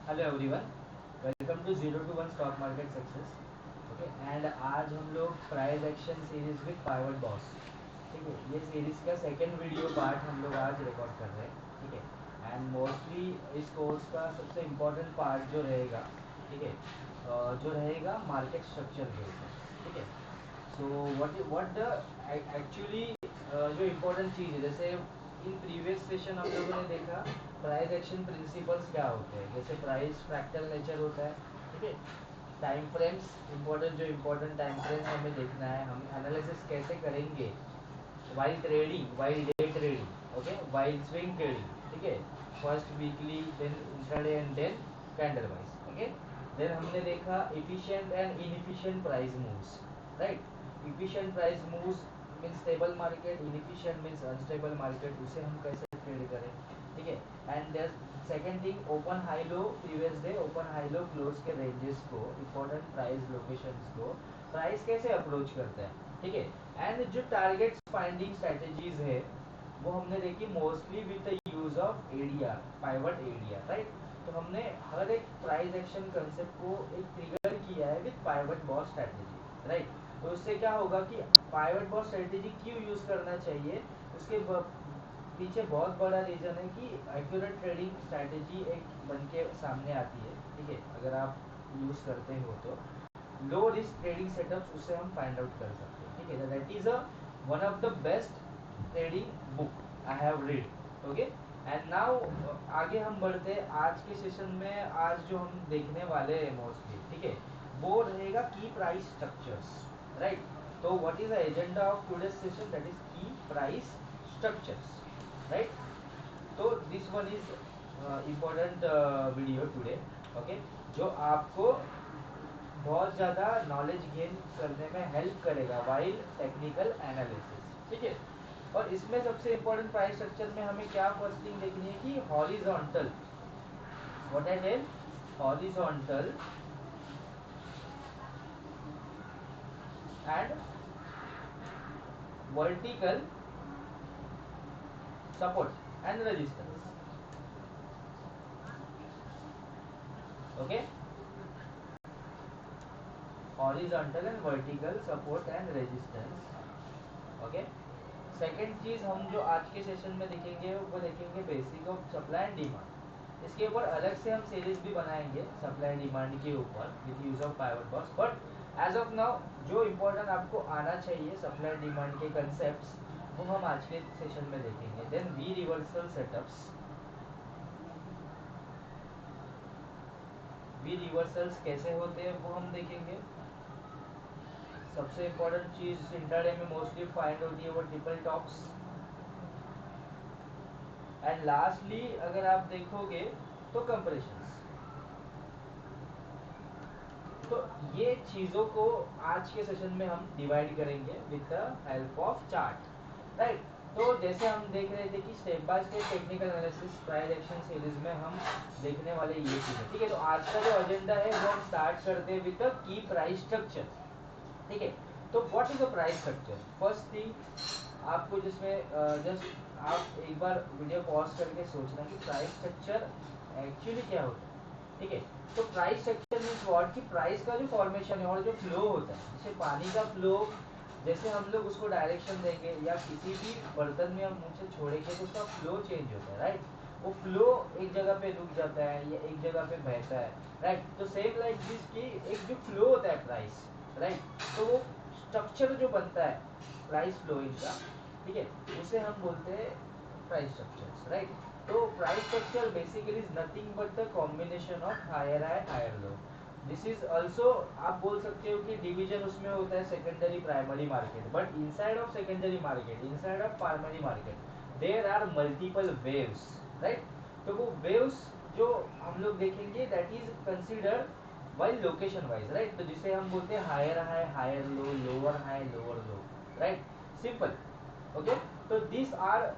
Hello everyone, welcome to 0 to 1 stock market success. Okay, and आज हम लोग price action series with pivot boss, ठीक है, ये सीरीज का सेकंड वीडियो पार्ट हम लोग आज रिकॉर्ड कर रहे हैं, ठीक है। एंड मोस्टली इस कोर्स का सबसे इम्पोर्टेंट पार्ट जो रहेगा, ठीक है, जो रहेगा मार्केट स्ट्रक्चर के ऊपर, ठीक है। सो व्हाट द एक्चुअली जो इम्पोर्टेंट चीज़ है, जैसे इन प्रीवियस सेशन हम लोगों ने देखा प्राइस एक्शन प्रिंसिपल्स क्या होते हैं, जैसे प्राइस फ्रैक्टल नेचर होता है, ठीक है। टाइम फ्रेम्स इम्पोर्टेंट, जो इम्पोर्टेंट टाइम फ्रेम हमें देखना है, हम एनालिसिस कैसे करेंगे while trading, while day trading, okay, while swing trading, ठीक है। First weekly, then intraday and then candle wise, okay. Then हमने देखा efficient and inefficient price moves, right. Efficient price moves means stable market, inefficient means unstable market, उसे हम कैसे trade करें, ठीक है। And there second thing, open high low previous day, open high low close के ranges को, important price locations को price कैसे अप्रोच करता है, ठीक है। एंड जो टारगेट फाइंडिंग स्ट्रेटेजीज है वो हमने देखी mostly with the use of ADR, pivot ADR, right. तो हमने हर एक प्राइस एक्शन कंसेप्ट को एक ट्रिगर किया है with pivot boss strategy, right. तो उससे क्या होगा कि पाइवट बॉस स्ट्रेटेजी क्यों यूज करना चाहिए, उसके पीछे बहुत बड़ा रीजन है कि एक्यूरेट ट्रेडिंग स्ट्रेटेजी एक बन के सामने आती है, ठीक है। अगर आप यूज करते हो तो लो रिस्क ट्रेडिंग सेटअप्स उससे हम फाइंड आउट कर सकते हैं, ठीक है। That is a one of the best trading book I have read, okay. And now आगे हम बढ़ते हैं आज के सेशन में। आज जो हम देखने वाले हैं मोस्टली, ठीक है, वो रहेगा की प्राइस स्ट्रक्चर्स, राइट। तो what is the agenda of today's session, that is की प्राइस स्ट्रक्चर्स, राइट। तो this one is important video today, okay, जो आपको बहुत ज़्यादा नॉलेज गेन करने में हेल्प करेगा वाइल टेक्निकल एनालिसिस, ठीक है। और इसमें सबसे इम्पोर्टेंट प्राइस स्ट्रक्चर में हमें क्या फर्स्ट थिंग देखनी है कि horizontal, what I tell, horizontal and vertical support and resistance, okay. Horizontal and vertical support and resistance, okay. Second चीज हम जो आज के सेशन में देखेंगे वो देखेंगे basic of supply and demand. इसके ऊपर अलग से हम सीरीज भी बनाएंगे सप्लाई एंड डिमांड के ऊपर with use of pivot box, but as of now जो इम्पोर्टेंट आपको आना चाहिए सप्लाई एंड डिमांड के कंसेप्ट, वो हम आज के सेशन में देखेंगे। Then we reversal setups, we reversals कैसे होते हैं वो हम देखेंगे। सबसे इम्पोर्टेंट चीज इंटरडे में मोस्टली फाइंड होती है वो ट्रिपल टॉप्स। एंड लास्टली अगर आप देखोगे तो कंप्रेशंस। तो ये चीजों को आज के सेशन में हम डिवाइड करेंगे with the help of chart, right. तो जैसे हम देख रहे थे कि step by step technical analysis price action series में हम देखने वाले ये चीजें, ठीक है। तो आज का जो एजेंडा है वो हम स्टार्ट करते हैं with the key price structure, ठीक है। तो what is a price structure, first thing आपको जिसमें जस्ट आप एक बार वीडियो पॉज करके सोचना कि प्राइस स्ट्रक्चर एक्चुअली क्या होता है, ठीक है। तो प्राइस स्ट्रक्चर मीन्स व्हाट, कि प्राइस का जो फॉर्मेशन है और जो फ्लो होता है, जैसे पानी का फ्लो, जैसे हम लोग उसको डायरेक्शन देंगे या किसी भी बर्तन में हम मुंह छोड़ेंगे तो उसका फ्लो चेंज होता है, राइट। वो फ्लो एक जगह पे रुक जाता है या एक जगह पे बहता है, राइट। तो सेम लाइक दिस की एक जो फ्लो होता है प्राइस, राइट। तो वो स्ट्रक्चर जो बनता है प्राइस फ्लोइंग का, ठीक है, उसे हम बोलते हैं प्राइस स्ट्रक्चर्स, राइट। तो price structure basically is nothing but the combination of higher high higher low. This is also, आप बोल सकते हो कि डिवीजन उसमें होता है secondary primary market, but inside of secondary market, inside of primary market there are multiple waves, right. तो वो वेव्स जो हम लोग देखेंगे that is consider while location wise, right. तो जिसे हम बोलते हैं higher high higher low, lower high lower low, right, simple, okay. तो दिस आर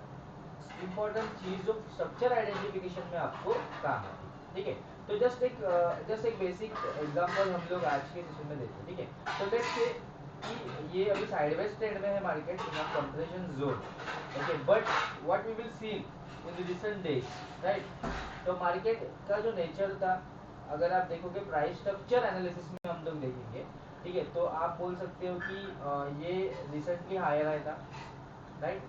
इम्पोर्टेंट चीज जो स्ट्रक्चर आइडेंटिफिकेशन में आपको काम आती है, ठीक है। तो जस्ट एक बेसिक एग्जांपल हम लोग आज के सेशन में देखते हैं, ठीक है। तो लेट्स से कि ये अभी साइडवेज ट्रेंड में है market in a compression zone, okay, but what we will see in the recent days, right. तो मार्केट का जो नेचर था, अगर आप देखोगे प्राइस स्ट्रक्चर एनालिसिस में हम लोग देखेंगे, ठीक है, तो आप बोल सकते हो कि ये रिसेंटली हायर आया था, राइट,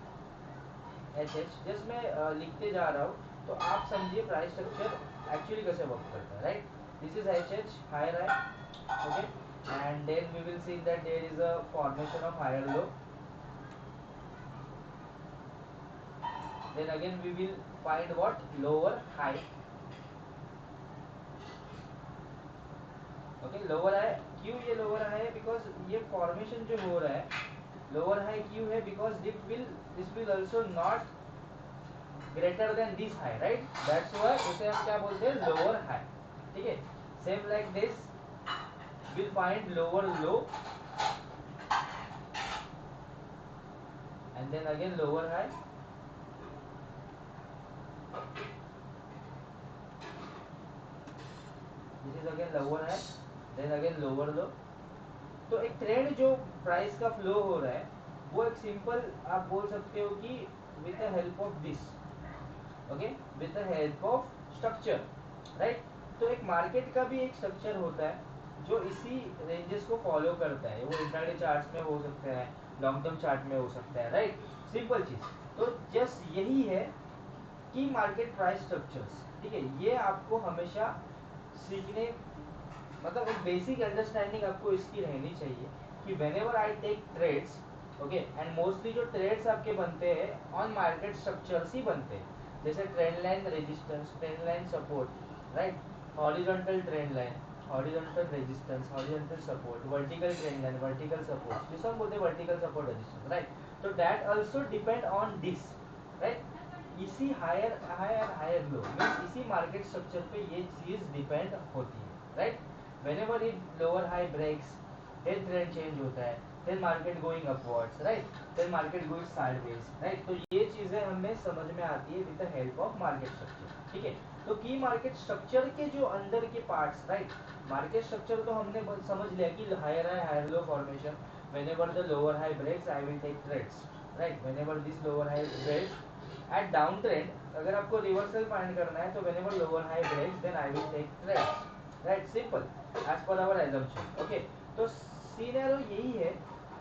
एच एच, जस्ट मैं लिखते जा रहा हूँ, तो आप समझिए प्राइस स्ट्रक्चर एक्चुअली कैसे वर्क करता है, right. This is H H higher है, okay, and then we will see that there is a formation of higher low, then again we will find what lower high, okay, lower high. क्यों ये lower high है? Because ये फॉर्मेशन जो हो रहा है लोअर हाई क्यों है? Because this will also not greater than this high, right, that's why उसे हम क्या बोलते हैं, लोअर हाई, ठीक है। Same like this will find lower low and then again lower high, this is again lower high, then again lower low. तो एक trend जो प्राइस का फ्लो हो रहा है वो एक सिंपल आप बोल सकते हो कि with the help of this, okay, with the help of structure, right. तो एक मार्केट का भी एक स्ट्रक्चर होता है जो इसी रेंजेस को फॉलो करता है, वो इंट्राडे चार्ट्स में हो सकता है, लॉन्ग टर्म चार्ट में हो सकता है, राइट, सिंपल चीज। तो जस्ट यही है कि मार्केट प्राइस स्ट्रक्चर्स, ठीक है, ये आपको हमेशा सीखने, मतलब एक बेसिक अंडरस्टैंडिंग आपको इसकी रहनी चाहिए कि whenever I take trades, okay, and mostly जो ट्रेड्स आपके बनते हैं ऑन मार्केट स्ट्रक्चर्स ही बनते हैं, जैसे trend line resistance, trend line support, right, horizontal trend line, horizontal resistance, horizontal support, vertical trend line, vertical support, जिसको हम बोलते हैं वर्टिकल सपोर्ट रेजिस्टेंस, राइट। तो that also depend on this, right. इसी higher higher higher low means इसी market structure पे ये चीज डिपेंड होती है, right. whenever it lower high breaks, then trend change होता है, then market going upwards, right, then market going sideways, right। तो ये चीजें हमें समझ में आती है with the help of market structure, ठीक है। तो की मार्केट स्ट्रक्चर के जो अंदर के पार्ट्स, राइट, मार्केट स्ट्रक्चर तो हमने समझ लिया कि higher high higher low formation, whenever the lower high breaks I will take trades, right, whenever this lower high breaks at down trend, अगर आपको रिवर्सल फाइंड करना है तो whenever lower high breaks then I will take trades, right, simple as per our assumption, okay. तो scenario यही है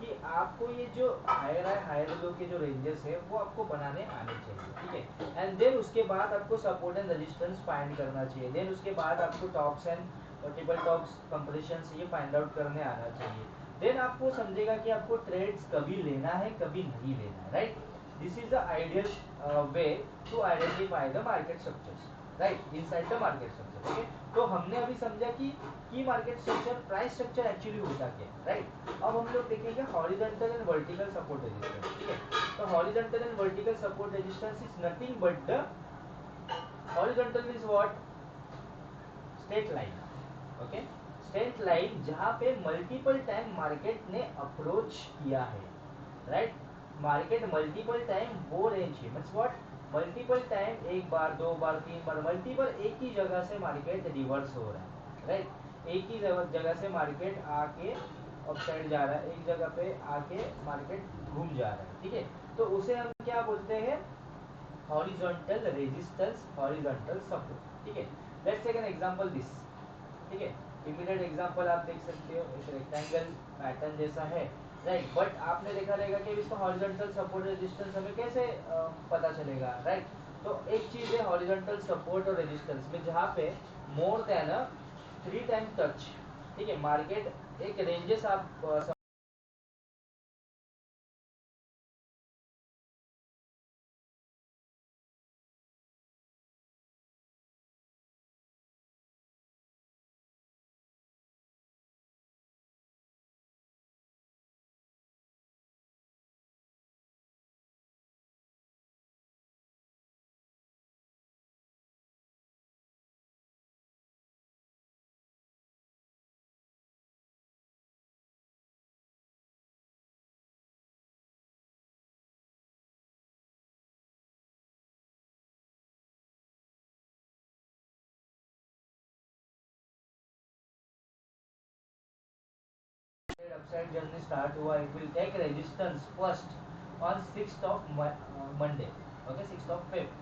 कि आपको ये जो हायर हाई हायर लो के जो रेंजेस है वो आपको बनाने आने चाहिए, ठीक है। एंड देन उसके बाद आपको सपोर्ट एंड रेजिस्टेंस फाइंड करना चाहिए, देन उसके बाद आपको tops and multiple tops compression ये फाइंड आउट करने आना चाहिए। देन आपको समझेगा कि आपको ट्रेड्स कभी लेना है कभी नहीं लेना है, right. This is the ideal way to identify the market structures, right, inside the market structure, okay. तो हमने अभी समझा कि की market structure price structure actually होता क्या है, राइट। अब हम लोग देखेंगे horizontal and vertical support resistance, ठीक है। तो horizontal and vertical support resistance is nothing but the horizontal means what, straight line, okay, straight line जहां पे मल्टीपल टाइम मार्केट ने अप्रोच किया है, राइट। मार्केट मल्टीपल टाइम वो रेंज है मींस व्हाट, मल्टीपल टाइम, एक बार दो बार तीन बार मल्टीपल एक ही जगह से मार्केट रिवर्स हो रहा है, राइट। एक ही जगह से मार्केट आके अपसाइड जा रहा है, एक जगह पे आके मार्केट घूम जा रहा है, ठीक है। तो उसे हम क्या बोलते हैं, हॉरिजॉन्टल रेजिस्टेंस, हॉरिजॉन्टल सपोर्ट, ठीक है। Let's take an example this, ठीक है। इमीडिएट एग्जांपल आप देख सकते हो, एक रेक्टेंगल पैटर्न जैसा है, राइट, बट आपने देखा रहेगा कि इसका हॉरिजॉन्टल सपोर्ट रेजिस्टेंस हमें कैसे पता चलेगा, राइट। तो एक चीज है हॉरिजॉन्टल सपोर्ट और रेजिस्टेंस में जहाँ पे मोर देन 3 टाइम टच, ठीक है, मार्केट एक रेंजेस आप अपसाइड जर्नी स्टार्ट हुआ, it will take resistance first on 6th of Monday, okay, 6th of Feb.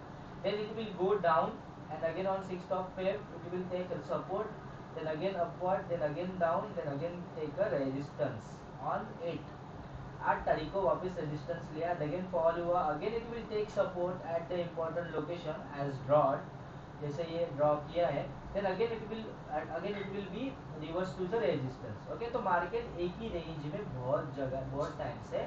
Then it will go down, and again on 6th of Feb it will take a support, then again upward, then again down, then again take a resistance on 8. 8 तारीख को वापस resistance लिया, again fall हुआ, again it will take support at the important location as drawn, जैसे ये draw किया है, then again it will be reverse to the resistance. Okay, तो मार्केट एक ही रेंज में बहुत टाइम से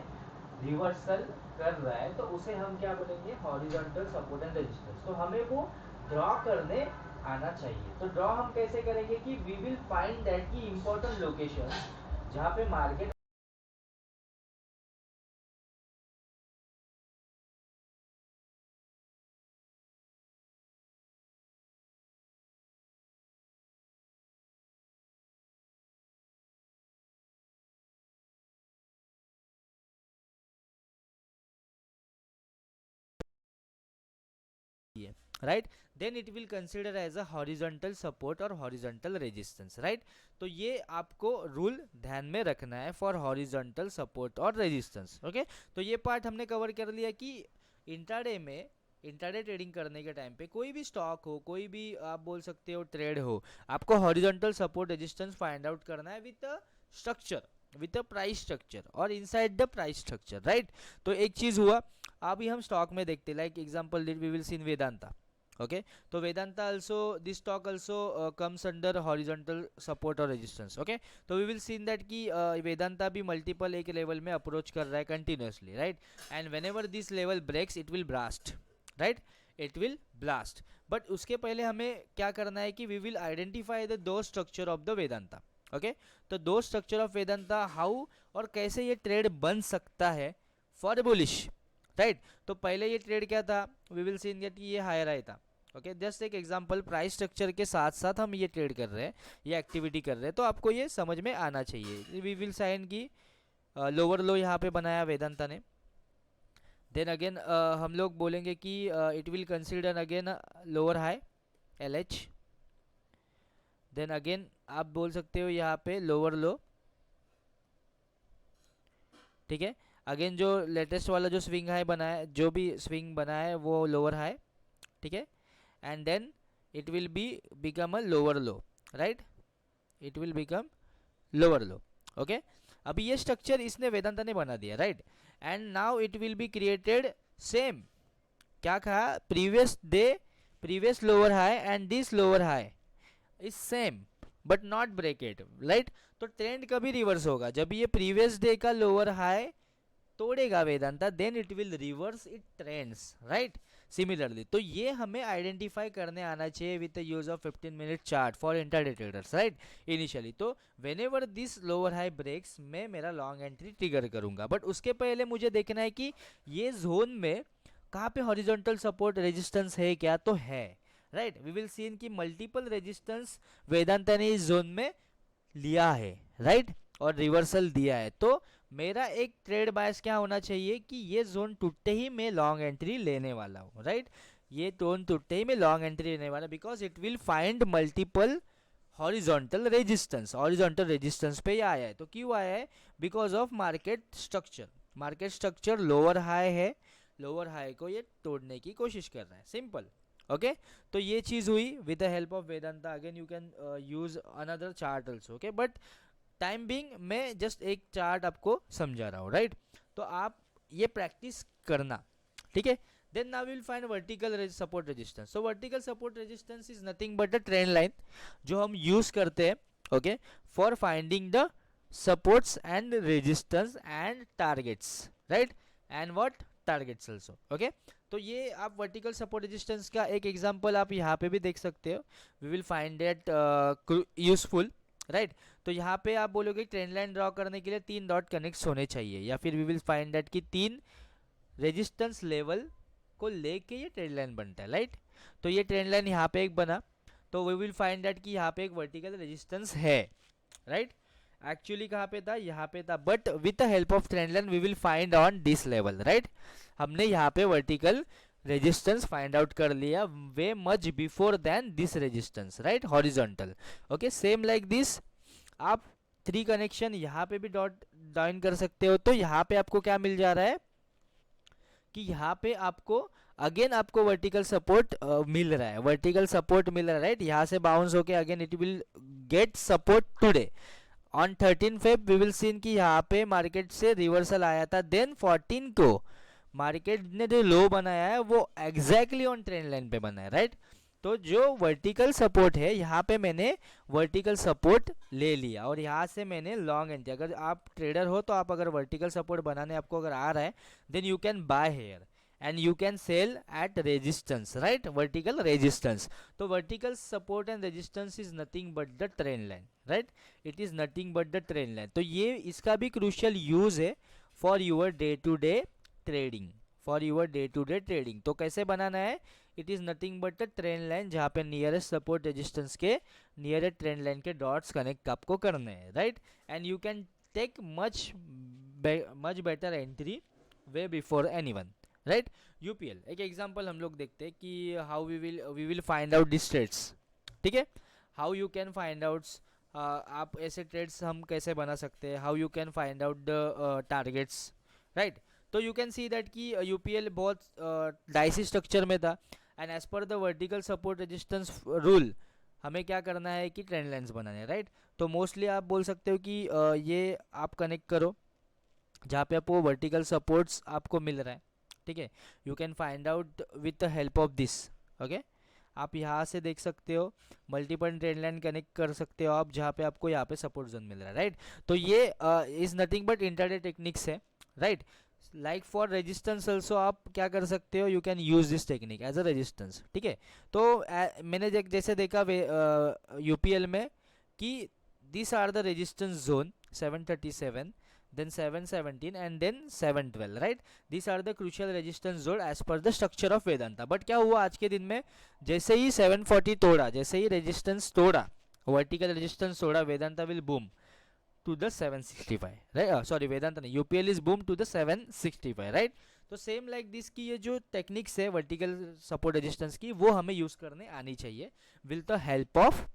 रिवर्सल कर रहा है, तो उसे हम क्या बोलेंगे, हॉरिजॉन्टल सपोर्ट एंड रेजिस्टेंस। तो हमें वो ड्रॉ करने आना चाहिए। तो ड्रॉ हम कैसे करेंगे कि वी विल फाइंड दैट की इंपॉर्टेंट लोकेशन जहाँ पे market right, then it will consider as a horizontal support और हॉरिजॉन्टल रेजिस्टेंस। राइट, तो ये आपको रूल ध्यान में रखना है फॉर हॉरिजॉन्टल सपोर्ट और रेजिस्टेंस। ओके, तो ये पार्ट हमने कवर कर लिया कि इंट्राडे ट्रेडिंग करने के टाइम पे कोई भी स्टॉक हो, कोई भी आप बोल सकते हो ट्रेड हो, आपको horizontal support resistance find out करना है with structure, with price structure और inside the price structure. Right, तो एक चीज हुआ, अभी हम स्टॉक में देखते, like example we will see in Vedanta. Okay, तो Vedanta also this stock also comes under horizontal support और resistance। ओके, तो वी विल सीन दैट कि वेदांता भी मल्टीपल एक लेवल में अप्रोच कर रहा है continuously. Right, and whenever this level breaks it will blast. Right, it will blast, but उसके पहले हमें क्या करना है कि वी विल आइडेंटिफाई द दो structure of the Vedanta. Okay, तो दो स्ट्रक्चर ऑफ वेदांता हाउ और कैसे ये ट्रेड बन सकता है फॉर बुलिश। राइट, तो पहले ये ट्रेड क्या था, we will see in that कि ये हायर आई था। ओके, जस्ट एक एग्जांपल, प्राइस स्ट्रक्चर के साथ साथ हम ये ट्रेड कर रहे हैं, ये एक्टिविटी कर रहे हैं, तो आपको ये समझ में आना चाहिए। वी विल साइन की लोअर लो यहाँ पे बनाया वेदांता ने, देन अगेन हम लोग बोलेंगे कि it will consider again lower high LH, then again आप बोल सकते हो यहाँ पे लोअर लो। ठीक है, अगेन जो लेटेस्ट वाला जो स्विंग हाई बना है, जो भी स्विंग बना है वो लोअर हाई। ठीक है, and then it will be become a lower low। right, it will become lower low। okay, अभी ये स्ट्रक्चर इसने वेदांता ने बना दिया। Right, and now it will be created same, क्या कहा, previous lower high and this lower high is same but not breaked. Right, तो trend कभी रिवर्स होगा जब ये प्रीवियस डे का लोअर हाई तोड़ेगा Vedanta, then it will reverse it trends. Right, similarly तो ये हमें आइडेंटिफाई करने आना चाहिए with the use of 15 minute chart for intraday traders. Right, initially तो whenever this lower high breaks मैं मेरा लॉन्ग एंट्री ट्रिगर करूंगा, बट उसके पहले मुझे देखना है कि ये जोन में कहाँ पे हॉरिजॉन्टल सपोर्ट रेजिस्टेंस है क्या, तो है। राइट, वी विल सी इन की मल्टीपल रेजिस्टेंस वेदांता ने इस जोन में लिया है। राइट, और रिवर्सल दिया है, तो मेरा एक ट्रेड बायस क्या होना चाहिए कि ये जोन टूटते ही मैं लॉन्ग एंट्री लेने वाला हूँ। राइट, ये जोन टूटते ही मैं लॉन्ग एंट्री लेने वाला, because it will find multiple horizontal resistance पे आया है। तो क्यों आया है, because of market structure lower high है, लोअर हाई को ये तोड़ने की कोशिश कर रहा है, सिंपल। ओके, तो ये चीज हुई with the help of Vedanta. Again you can use another chart also. Okay, but time being मैं जस्ट एक चार्ट आपको समझा रहा हूँ। राइट, तो आप ये प्रैक्टिस करना। ठीक है, then now will find vertical support resistance. So vertical support resistance is nothing but a trend line जो हम यूज करते हैं, okay, for finding the supports and resistance and targets. Right, and what targets also. Okay, तो ये आप vertical support resistance का एक example आप यहाँ पे भी देख सकते हो। We will find that useful. Right, तो यहाँ पे आप बोलोगे ट्रेंड लाइन ड्रॉ करने के लिए 3 डॉट कनेक्ट होने चाहिए, या फिर वी विल फाइंड दैट कि 3 रेजिस्टेंस लेवल को लेके ये ट्रेंड लाइन बनता है। राइट, तो ये ट्रेंड लाइन यहाँ पे एक बना, तो वी विल फाइंड दैट कि यहाँ पे एक वर्टिकल रेजिस्टेंस है। राइट, एक्चुअली कहाँ पे था, यहाँ पे था, but with the help of trend line we will find on this level. Right, हमने यहाँ पे वर्टिकल रेजिस्टेंस फाइंड आउट कर लिया way much before then this resistance. Right, horizontal. Okay, same like this आप 3 कनेक्शन यहाँ पे भी dot down कर सकते हो। तो यहाँ पे आपको क्या मिल जा रहा है कि यहाँ पे आपको अगेन आपको वर्टिकल सपोर्ट मिल रहा है, वर्टिकल सपोर्ट मिल रहा है, राइट। यहाँ से बाउंस होके again it will get support today on 13 Feb. We will seen कि यहाँ पे मार्केट से रिवर्सल आया था, देन 14 को मार्केट ने जो लो बनाया है वो एग्जैक्टली ऑन ट्रेंड लाइन पे बना है, राइट। तो जो वर्टिकल सपोर्ट है यहाँ पे मैंने वर्टिकल सपोर्ट ले लिया और यहाँ से मैंने लॉन्ग एंट्री, अगर आप ट्रेडर हो तो आप अगर वर्टिकल सपोर्ट बनाने आपको अगर आ रहा है then you can buy here and you can sell at resistance, right, vertical resistance. तो vertical support and resistance is nothing but the trend line, right, it is nothing but the trend line. तो ये इसका भी crucial use है for your day to day trading, for your day to day trading. तो कैसे बनाना है, it is nothing but the trend line, जहाँ पे नियरेस्ट सपोर्ट रेजिस्टेंस के नियरेस्ट ट्रेंड लाइन के डॉट्स कनेक्ट आपको करने हैं, right. And you can take much better entry way before anyone, right. UPL एक एग्जांपल हम लोग देखते हैं कि how we will find out this trades, ठीक है, how you can find out, आप ऐसे ट्रेड्स हम कैसे बना सकते हैं, how you can find out the targets, right. तो यू कैन सी दैट कि यूपीएल बहुत डाइसी स्ट्रक्चर में था and as per the vertical support resistance rule हमें क्या करना है कि ट्रेंड लाइन्स बनाने हैं, राइट। तो मोस्टली आप बोल सकते हो कि ये आप कनेक्ट करो जहाँ पे आपको वर्टिकल सपोर्ट्स आपको मिल रहा है, ठीक है। You can find out with the help of this, okay. आप यहाँ से देख सकते हो मल्टीपल ट्रेंड लाइन कनेक्ट कर सकते हो आप, जहाँ पे आपको यहाँ पे सपोर्ट जोन मिल रहा है, राइट। तो ये is nothing but intraday techniques है, right. Like for resistance also आप क्या कर सकते हो, you can use this technique as a resistance, ठीक है। तो मैंने जैसे देखा यूपीएल में कि this are the resistance zone 737, then 717 and then 712, right, these are the crucial resistance zone as per the structure of Vedanta। But क्या हुआ आज के दिन में, जैसे ही 740 तोड़ा, जैसे ही रेजिस्टेंस तोड़ा, वर्टिकल रेजिस्टेंस तोड़ा, Vedanta will boom to the 765, right, sorry Vedanta नहीं, UPL is boom to the 765, right. तो सेम लाइक दिस की ये जो टेक्निक्स है वर्टिकल सपोर्ट रेजिस्टेंस की, वो हमें यूज करने आनी चाहिए with the help of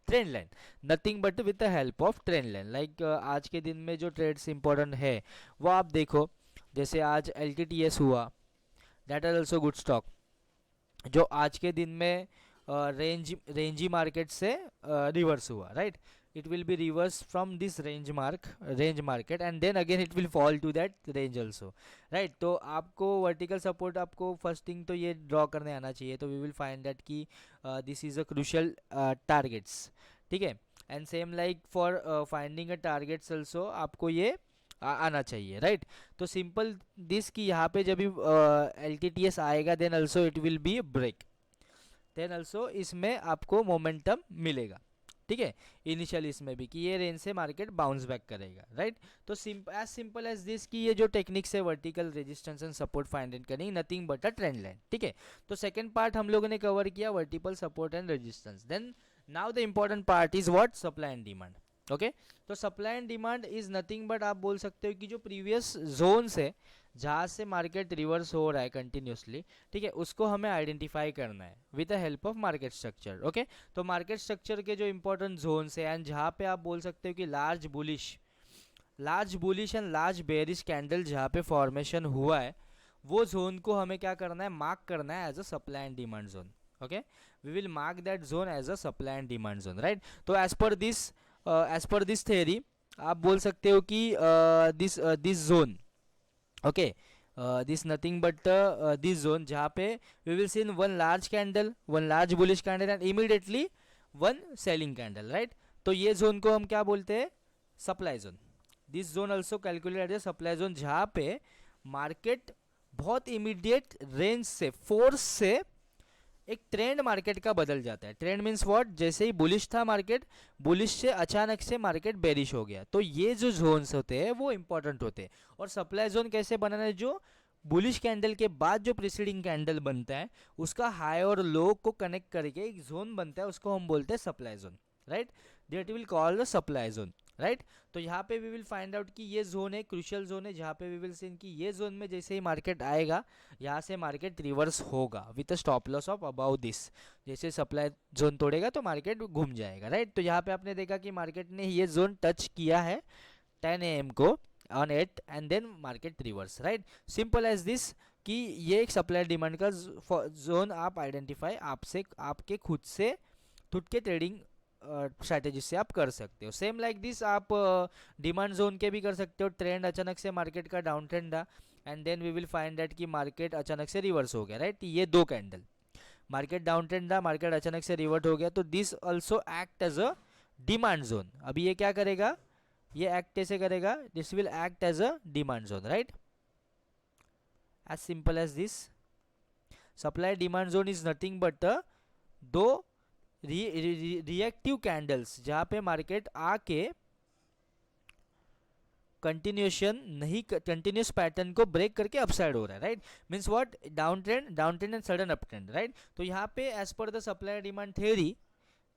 trend line, nothing but with the help of trend line. Like आज के दिन में जो ट्रेड्स इंपॉर्टेंट है वो आप देखो, जैसे आज LTTS हुआ, that are also good stock, जो आज के दिन में रेंजी मार्केट से रिवर्स हुआ, right. it will be reverse from this range market and then again it will fall to that range also, right। तो आपको वर्टिकल सपोर्ट आपको फर्स्ट थिंग तो ये ड्रॉ करने आना चाहिए। तो वी विल फाइंड दैट कि this is a crucial targets, ठीक है। And same like for finding a targets also आपको ये आना चाहिए, राइट। तो सिंपल दिस कि यहाँ पे जब भी LTTS आएगा then also it will be break, then also इसमें आपको मोमेंटम मिलेगा, ठीक है, इनिशियल इसमें भी कि ये रेंज से मार्केट बाउंस बैक करेगा, राइट। तो सिंपल एज दिस कि ये जो टेक्निक्स है vertical resistance and support find करनी, nothing but a trend line, ठीक है। तो सेकंड पार्ट हम लोगों ने कवर किया vertical support and resistance. Then now the important part is what, supply and demand, okay. तो supply and demand is nothing but आप बोल सकते हो कि जो प्रीवियस जोन्स है जहाँ से मार्केट रिवर्स हो रहा है कंटिन्यूसली, ठीक है, उसको हमें आइडेंटिफाई करना है with the help of market structure, okay. तो मार्केट स्ट्रक्चर के जो इंपॉर्टेंट जोन्स है एंड जहाँ पे आप बोल सकते हो कि large bullish and large bearish candle जहाँ पे फॉर्मेशन हुआ है, वो जोन को हमें क्या करना है, मार्क करना है as a supply and demand zone, okay. We will mark that zone as a supply and demand zone, right. तो एज पर दिस थ्योरी आप बोल सकते हो कि this zone, okay, this nothing but this zone जहाँ पे we will see one large candle, one large bullish candle and immediately one selling candle, right। तो ये जोन को हम क्या बोलते हैं, supply zone. This zone also calculate as supply zone, जहाँ पे मार्केट बहुत इमीडिएट रेंज से फोर्स से एक ट्रेंड मार्केट का बदल जाता है। ट्रेंड मीन्स व्हाट, जैसे ही बुलिश था मार्केट, बुलिश से अचानक से मार्केट बेरिश हो गया। तो ये जो जोन्स होते हैं वो इंपॉर्टेंट होते हैं। और सप्लाई जोन कैसे बनाना है, जो बुलिश कैंडल के बाद जो प्रीसीडिंग कैंडल बनता है उसका हाई और लो को कनेक्ट करके एक जोन बनता है, उसको हम बोलते हैं supply zone, right. That will call the supply zone, right. तो यहाँ पे वी विल फाइंड आउट कि ये जोन है, क्रूशियल जोन है, जहाँ पे वी विल सी कि ये जोन में जैसे ही मार्केट आएगा यहाँ से मार्केट रिवर्स होगा with a stop loss of about this. जैसे सप्लाई जोन तोड़ेगा तो मार्केट घूम जाएगा, राइट। तो यहाँ पे आपने देखा कि मार्केट ने ये जोन टच किया है 10 AM को on 8 and then market reverse, right. Simple as this कि ये एक सप्लाई डिमांड का जोन आप आइडेंटिफाई आपसे आपके खुद से खुद के ट्रेडिंग स्ट्रैटेजी से आप कर सकते हो। सेम लाइक दिस आप डिमांड जोन के भी कर सकते हो। ट्रेंड अचानक से मार्केट का डाउन ट्रेंड था and then we will find that कि मार्केट अचानक से रिवर्स हो गया, राइट। ये दो कैंडल मार्केट डाउन ट्रेंड था, मार्केट अचानक से रिवर्ट हो गया, तो this also act as a demand zone. अभी ये क्या करेगा, ये एक्ट कैसे करेगा, this will act as a demand zone, right. As simple as this. Supply demand zone is nothing but दो रिएक्टिव कैंडल्स जहाँ पे मार्केट आके कंटिन्यूशन नहीं, कंटिन्यूस पैटर्न को ब्रेक करके अपसाइड हो रहा है, right. Means what, down trend and sudden up trend, right. तो यहाँ पे as per the supply demand theory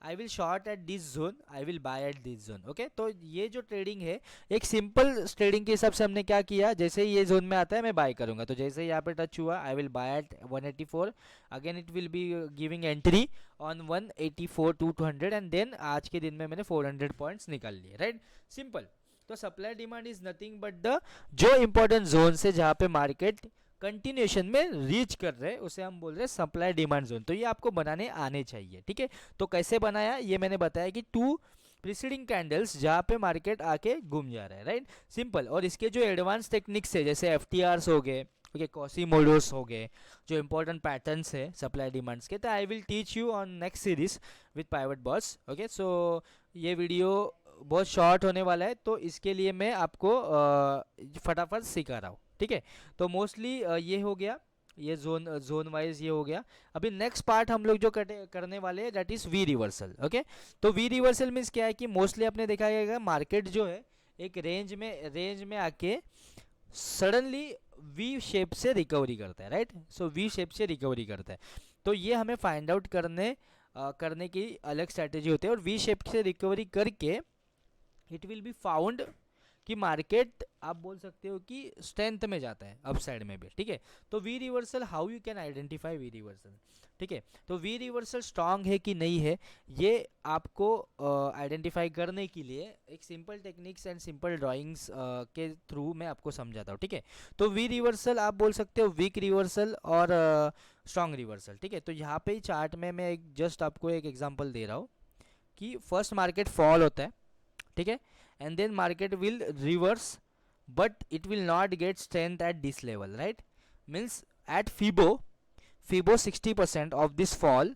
I will short at this zone, I will buy at this zone, okay. तो ये जो ट्रेडिंग है एक सिंपल ट्रेडिंग के हिसाब से हमने क्या किया, जैसे ही ये जोन में आता है मैं बाय करूंगा, तो जैसे ही यहाँ पे टच हुआ I will buy at 184, again it will be giving entry on 184 to 200 and then आज के दिन में मैंने 400 पॉइंट्स निकाल लिए, राइट। सिंपल। तो supply demand is nothing but the जो इंपॉर्टेंट जोन से जहाँ पे मार्केट कंटिन्यूशन में रीच कर रहे हैं उसे हम बोल रहे हैं सप्लाई डिमांड जोन। तो ये आपको बनाने आने चाहिए, ठीक है। तो कैसे बनाया ये मैंने बताया कि टू प्रीसीडिंग कैंडल्स जहाँ पे मार्केट आके घूम जा रहा है, राइट। सिंपल। और इसके जो एडवांस टेक्निक्स है जैसे FTRs हो गए, ओके, कॉसीमोडोस हो गए, जो इंपॉर्टेंट पैटर्न्स है सप्लाई डिमांड्स के, तो I will teach you on next series with pivot boss, okay. So ये वीडियो बहुत शॉर्ट होने वाला है तो इसके लिए मैं आपको फटाफट सिखा रहा हूँ, ठीक है। तो मोस्टली ये हो गया, ये जोन वाइज ये हो गया। अभी नेक्स्ट पार्ट हम लोग जो करने वाले हैं that is V reversal, okay. तो वी रिवर्सल मीन्स क्या है कि मोस्टली आपने देखा जाएगा मार्केट जो है एक रेंज में आके सडनली वी शेप से रिकवरी करता है, राइट। सो वी शेप से रिकवरी करता है, तो ये हमें फाइंड आउट करने की अलग स्ट्रैटेजी होती है। और वी शेप से रिकवरी करके इट विल बी फाउंड कि मार्केट आप बोल सकते हो कि स्ट्रेंथ में जाता है अपसाइड में भी, ठीक है। तो we reversal, how you can identify V reversal, ठीक है। तो वी रिवर्सल स्ट्रांग है कि नहीं है ये आपको आइडेंटिफाई करने के लिए एक simple techniques and simple drawings के थ्रू मैं आपको समझाता हूँ, ठीक है। तो वी रिवर्सल आप बोल सकते हो वीक रिवर्सल और स्ट्रांग रिवर्सल, ठीक है। तो यहाँ पे ही चार्ट में मैं एक जस्ट आपको एक एग्जांपल दे रहा हूँ कि फर्स्ट मार्केट फॉल होता है, ठीक है, and then market will reverse but it will not get strength at this level, right. Means at FIBO 60% of this fall,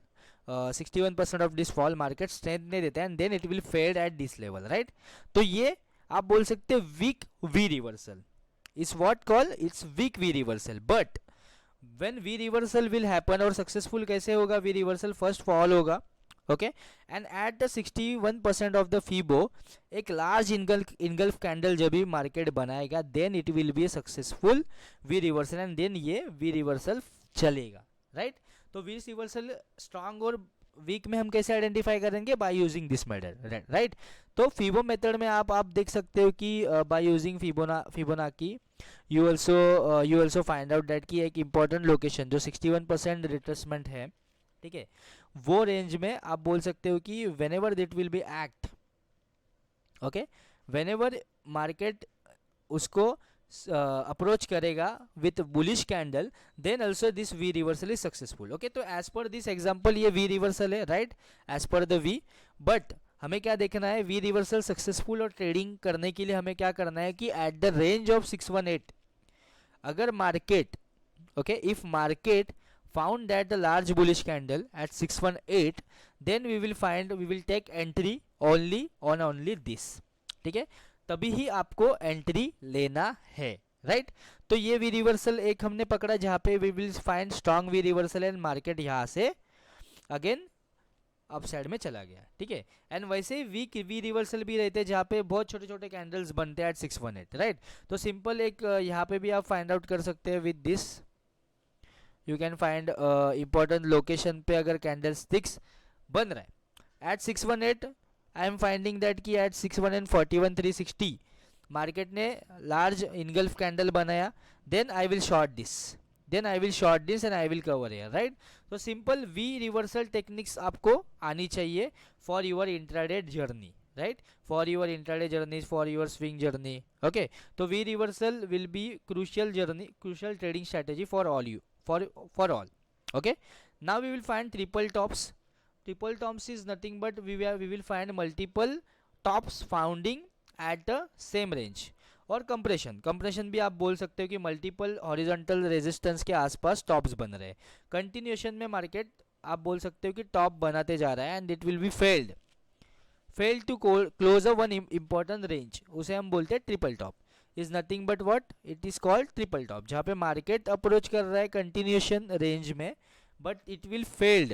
61% of this fall market strength नहीं देता है and then it will fade at this level, right. तो ये आप बोल सकते हैं weak V reversal is what call it's weak V reversal, but when V reversal will happen और successful कैसे होगा V reversal, first fall होगा, ओके, एंड एट द 61% ऑफ द फीबो एक लार्ज इनगल्फ कैंडल जब भी मार्केट बनाएगा then it will be a successful V reversal and देन ये वी रिवर्सल चलेगा, राइट। तो वी रिवर्सल स्ट्रांग और वीक में हम कैसे आइडेंटिफाई करेंगे, by using this method, right. तो फीबो मेथड में आप देख सकते हो कि by using Fibonacci you also find out that कि एक इंपॉर्टेंट लोकेशन जो 61% रिट्रेसमेंट है, ठीक है, वो रेंज में आप बोल सकते हो कि whenever it will be act, okay, whenever market उसको अप्रोच करेगा with bullish candle then also this V reversal is successful, okay. तो एज पर दिस एग्जांपल ये वी रिवर्सल है, right, as per the V. But हमें क्या देखना है, V reversal successful और ट्रेडिंग करने के लिए हमें क्या करना है कि एट द रेंज ऑफ 618 अगर market, okay, if market found that the large bullish candle at 618 then we will take entry only this, ठीक है, तभी ही आपको एंट्री लेना है, राइट। तो ये वी रिवर्सल एक हमने पकड़ा जहाँ पे we will find strong V reversal and market यहाँ से अगेन अपसाइड में चला गया, ठीक है। एंड वैसे वीक वी रिवर्सल भी रहते हैं जहाँ पे बहुत छोटे छोटे कैंडल्स बनते हैं एट 618, राइट। तो सिंपल एक यहाँ पे भी आप फाइंड आउट कर सकते हैं with this, you can find important location पे अगर कैंडल स्टिक्स बन रहा है at 618 I am finding that कि एट 61 एंड 41 360 मार्केट ने लार्ज इनगल्फ कैंडल बनाया, then I will short this, then I will short this and I will cover here, right. तो simple V reversal techniques आपको आनी चाहिए for your intraday journey, right, for your intraday journey, for your swing journey, okay. तो we reversal will be crucial journey, crucial trading strategy for all you, for all, okay. Now we will find triple tops. Triple tops is nothing but we will find multiple tops founding at the same range. और compression भी आप बोल सकते हो कि multiple horizontal resistance के आसपास tops बन रहे हैं। कंटिन्यूएशन में मार्केट आप बोल सकते हो कि टॉप बनाते जा रहा है and it will be failed to close a one important range, उसे हम बोलते हैं triple top. Is nothing but what, it is called triple top, जहाँ पे मार्केट अप्रोच कर रहा है कंटिन्यूएशन रेंज में but it will failed,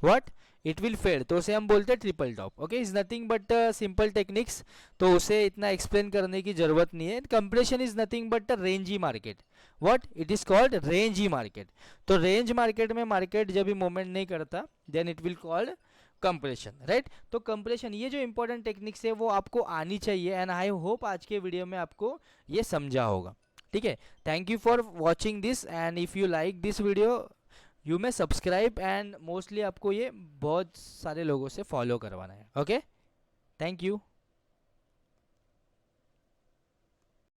what, it will failed, तो उसे हम बोलते हैं triple top, okay. Is nothing but simple techniques, तो उसे इतना एक्सप्लेन करने की जरूरत नहीं है। Compression is nothing but rangy market, what, it is called rangy market. तो रेंज मार्केट में मार्केट जब भी मूवमेंट नहीं करता then it will called compression, right. तो कंप्रेशन, ये जो इंपॉर्टेंट टेक्निक्स है वो आपको आनी चाहिए एंड आई होप आज के वीडियो में आपको ये समझा होगा, ठीक है। Thank you for watching this and if you like this video you may subscribe and mostly आपको ये बहुत सारे लोगों से फॉलो करवाना है, ओके। Thank you.